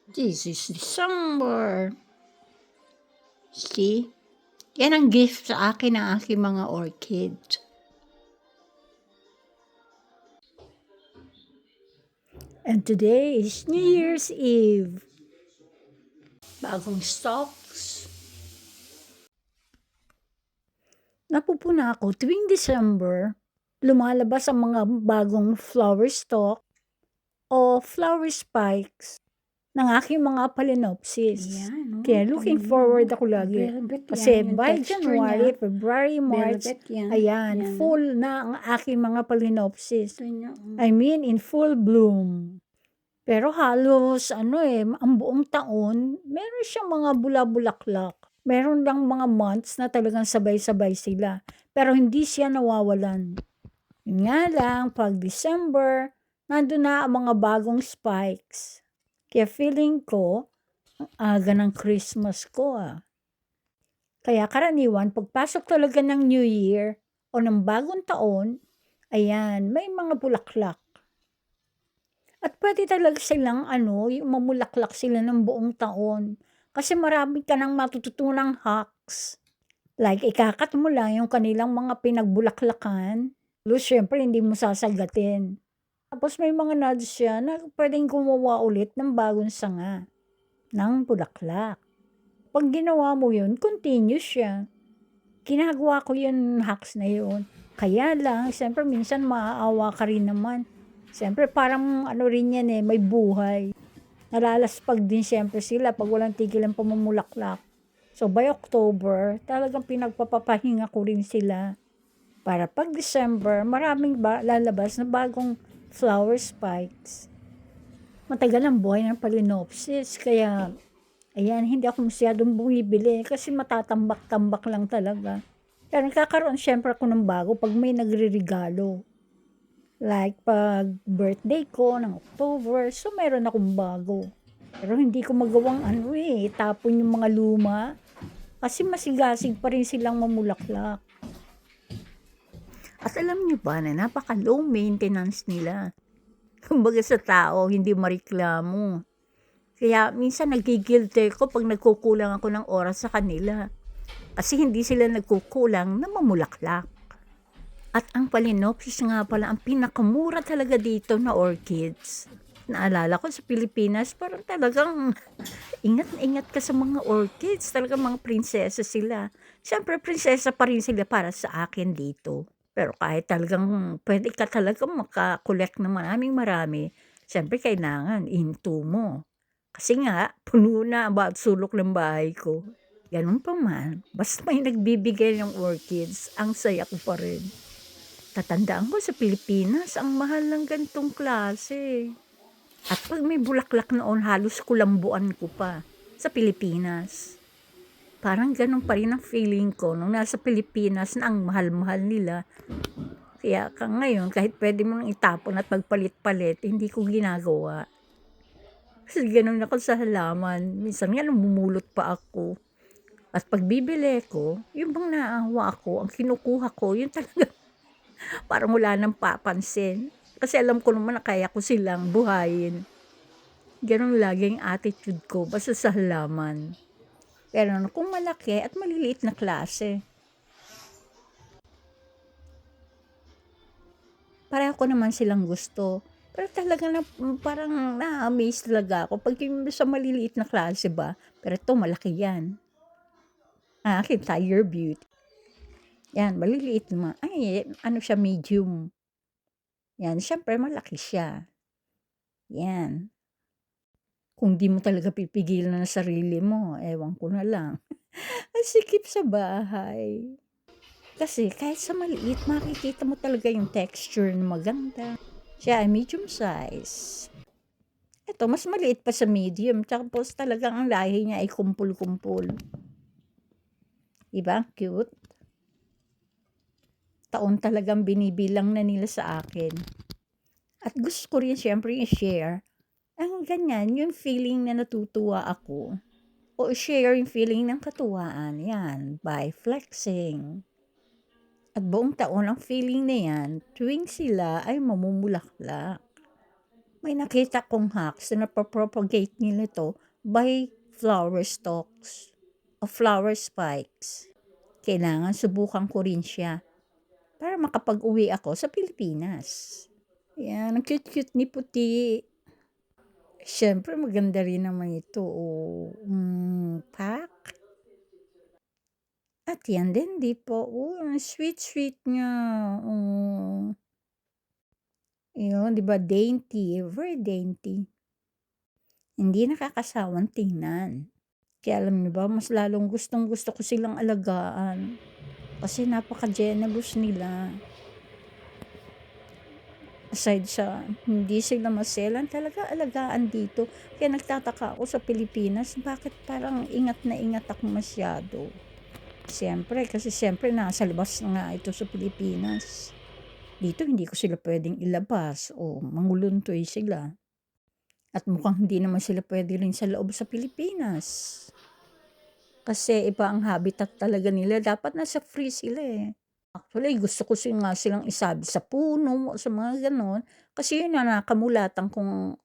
This is December. See? Yan ang gift sa akin ng aking mga orchid. And today is New Year's Eve. Bagong stocks. Napupuna ako tuwing December, lumalabas ang mga bagong flower stalk o flower spikes ng aking mga Phalaenopsis. Yan, Kaya looking forward ako lagi. Velvet Kasi yan, yung by texture January, niya. February, March, Velvet yan. ayan, Yan. full na ang aking mga Phalaenopsis. Ito niya, I mean, in full bloom. Pero halos, ang buong taon, meron siyang mga bula-bulaklak. Meron lang mga months na talagang sabay-sabay sila. Pero hindi siya nawawalan. Yun nga lang, pag December, nandun na ang mga bagong spikes. Kaya feeling ko, ang aga ng Christmas ko Kaya karaniwan, pagpasok talaga ng New Year o ng bagong taon, ayan, may mga bulaklak. At pwede talaga silang yung mamulaklak sila ng buong taon. Kasi marami ka nang matututunang hacks. Like, ikakat mo lang yung kanilang mga pinagbulaklakan. Siyempre, hindi mo sasagatin. Tapos may mga nods siya na pwedeng gumawa ulit ng bagong sanga ng bulaklak. Pag ginawa mo yun, continue siya. Ginagawa ko yun, hacks na yun. Kaya lang, siyempre minsan maaawa ka rin naman. Siyempre parang rin yan may buhay. Nalalaspag din siyempre sila pag walang tigil ang pamumulaklak. So by October, talagang pinagpapapahinga ko rin sila. Para pag December, maraming lalabas na bagong flower spikes. Matagal ang buhay ng Phalaenopsis, kaya ayan, hindi ako masyadong bumibili kasi matatambak-tambak lang talaga. Pero nagkakaroon syempre ako ng bago pag may nagre-regalo. Like pag birthday ko ng October, so meron akong bago. Pero hindi ko magawang itapon yung mga luma. Kasi masigasig pa rin silang mamulaklak. At alam niyo ba na napaka-low maintenance nila. Kumbaga sa tao, hindi mareklamo. Kaya minsan nagigilty ko pag nagkukulang ako ng oras sa kanila. Kasi hindi sila nagkukulang na mamulaklak. At ang Phalaenopsis nga pala ang pinakamura talaga dito na orchids. Naalala ko sa Pilipinas, parang talagang ingat na ingat ka sa mga orchids. Talagang mga prinsesa sila. Siyempre, prinsesa pa rin sila para sa akin dito. Pero kahit talagang pwede ka talagang makakolekt ng marami, siyempre kailangan into mo. Kasi nga, puno na ang sulok ng bahay ko. Ganun pa man, basta may nagbibigay ng orchids, ang saya ko pa rin. Tatandaan ko sa Pilipinas, ang mahal ng gantong klase. At pag may bulaklak noon, halos kulambuan ko pa sa Pilipinas. Parang ganun pa rin ang feeling ko nung nasa Pilipinas na ang mahal-mahal nila. Kaya ngayon, kahit pwede mo nang itapon at magpalit-palit, hindi ko ginagawa. Kasi ganun ako sa halaman. Minsan nga namumulot pa ako. At pag bibili ko, yung bang naawa ako, ang kinukuha ko, yung talaga parang wala nang papansin. Kasi alam ko naman na kaya ko silang buhayin. Ganun laging attitude ko basta sa halaman. Pero kung malaki at maliliit na klase, pareho ko naman silang gusto. Pero talaga parang na-amaze talaga ako pag yung sa maliliit na klase ba. Pero ito malaki yan. Akin, Tiger Beauty. Yan, maliliit naman. Ay, siya, medium. Yan, syempre malaki siya. Yan. Kung di mo talaga pipigilan na sarili mo, ewan ko na lang. Ang sikip sa bahay. Kasi kahit sa maliit, makikita mo talaga yung texture na maganda. Siya ay medium size. Ito, mas maliit pa sa medium. Tapos talagang ang lahi niya ay kumpul-kumpul. Diba? Cute. Taon talagang binibilang na nila sa akin. At gusto ko rin siyempre i-share ang ganyan, yung feeling na natutuwa ako. O share yung feeling ng katuwaan. Yan, by flexing. At buong taon ang feeling na yan, tuwing sila ay mamumulaklak. May nakita kong hacks na napapropagate nila to by flower stalks o flower spikes. Kailangan subukan ko rin siya para makapag-uwi ako sa Pilipinas. Yan, ang cute-cute ni puti. Siyempre, maganda rin naman ito. Pack. At yan din, di po. Ang sweet-sweet niya. Yun, di ba? Dainty. Very dainty. Hindi nakakasawang tingnan. Kaya alam niyo ba, mas lalong gustong-gusto ko silang alagaan. Kasi napaka-generous nila. Aside sa hindi sila maselan, talaga alagaan dito. Kaya nagtataka ako sa Pilipinas, bakit parang ingat na ingat ako masyado. Siyempre, kasi siyempre nasa labas na nga ito sa Pilipinas. Dito hindi ko sila pwedeng ilabas o manguluntoy sila. At mukhang hindi naman sila pwede rin sa loob sa Pilipinas. Kasi iba ang habitat talaga nila. Dapat nasa free sila eh. Actually, gusto ko nga silang isabi sa puno, sa mga ganon. Kasi yun na nakamulatan kong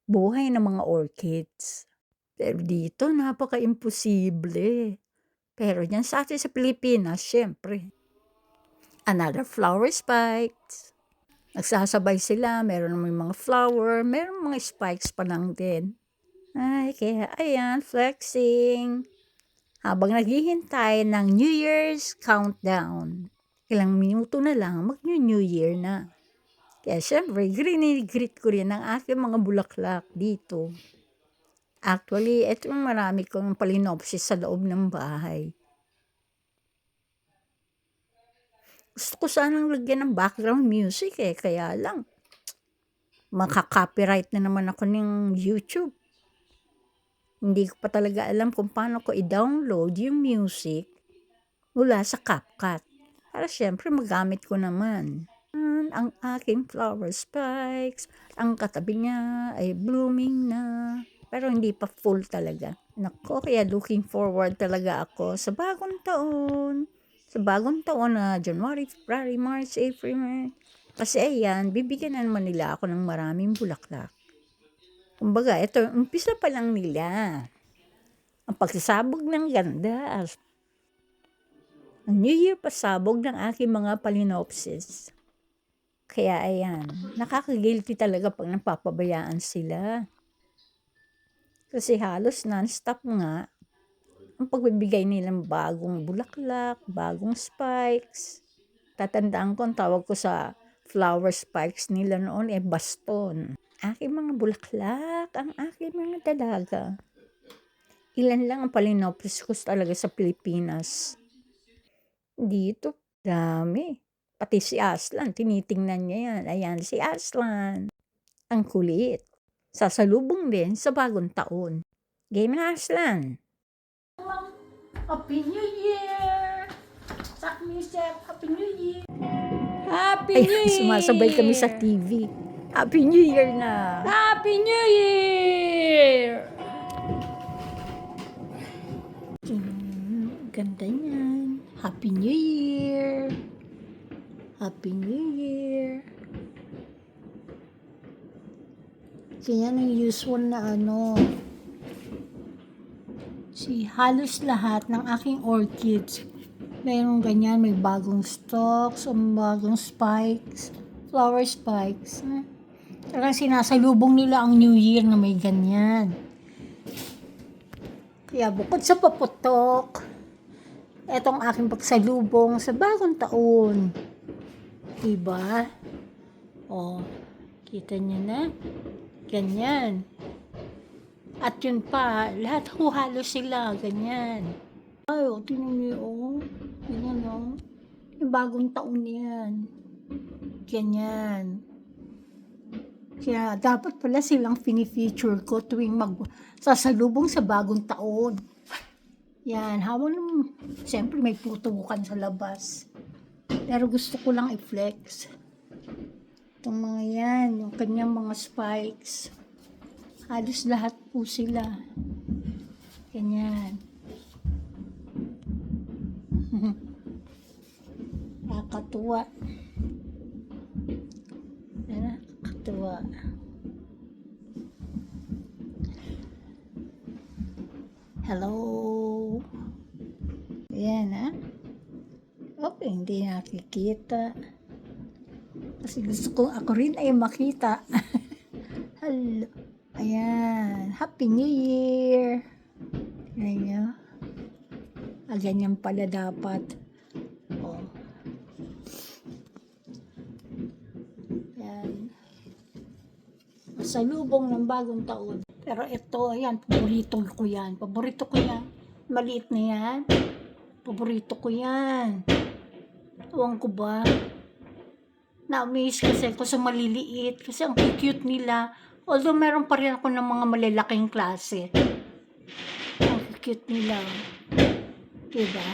buhay ng mga orchids. Pero dito, napaka-imposible. Pero yan sa atin sa Pilipinas, syempre. Another flower spikes. Nagsasabay sila, meron may mga flower, meron mga spikes pa lang din. Ay, kaya ayan, flexing. Habang naghihintay ng New Year's countdown. Ilang minuto na lang, mag-New Year na. Kaya syempre, greet ko rin ang aking mga bulaklak dito. Actually, ito yung marami kong Phalaenopsis sa loob ng bahay. Gusto ko sanang lagyan ng background music eh, kaya lang. Maka-copyright na naman ako ng YouTube. Hindi ko pa talaga alam kung paano ko i-download yung music mula sa CapCut. Para syempre magamit ko naman. Ang aking flower spikes, ang katabi niya ay blooming na. Pero hindi pa full talaga. Nako, kaya looking forward talaga ako sa bagong taon. Sa bagong taon na January, February, March, April, May. Kasi ayan, bibigyan na naman nila ako ng maraming bulaklak. Kumbaga, ito, umpisa pa lang nila. Ang pagsasabog ng ganda. Ang New Year pasabog ng aking mga Phalaenopsis. Kaya ayan, nakaka-guilty talaga pag napapabayaan sila. Kasi halos non-stop nga ang pagbibigay nilang bagong bulaklak, bagong spikes. Tatandaan ko ang tawag ko sa flower spikes nila noon baston. Aking mga bulaklak, ang aking mga dalaga. Ilan lang ang Phalaenopsis ko talaga sa Pilipinas. Dito, dami. Pati si Aslan, tinitingnan niya yan. Ayan, si Aslan. Ang kulit. Sasalubong din sa bagong taon. Game na, Aslan. Happy New Year! Sak Chef, Happy New Year! Happy New Year! Sumasabay kami sa TV. Happy New Year na! Happy New Year! Ganda niyan. Happy New Year! Happy New Year! Kaya ang usual na si halos lahat ng aking orchids, mayroong ganyan, may bagong stalks, o bagong spikes, flower spikes. Talagang sinasalubong nila ang New Year na may ganyan. Kaya bukod sa paputok, etong aking pagsalubong sa bagong taon. Diba? Kita niyo na? Ganyan. At yun pa, lahat halos sila, ganyan. Ay, tingnan niyo, ganyan, yung bagong taon yan. Ganyan. Kaya dapat pala silang fini-feature ko tuwing sasalubong sa bagong taon. Yan, siyempre may putukan sa labas. Pero gusto ko lang i-flex. Itong mga yan, yung kanyang mga spikes. Halos lahat po sila. Ganyan. Nakakatuwa. Nakakatuwa. Hello. Ayan, ha? Okay, hindi nakikita. Kasi gusto ko ako rin ay makita. Hello. Ayan. Happy New Year. Ayan. Ganyan pala dapat. Oh. Ayan. Masalubong ng bagong taon. Pero ito, ayan, paborito ko yan. Paborito ko yan. Maliit na yan. Paborito ko yan. Ewan ko ba? Na-amaze kasi ako sa maliliit. Kasi ang cute nila. Although meron pa rin ako ng mga malalaking klase. Ang cute nila. Diba?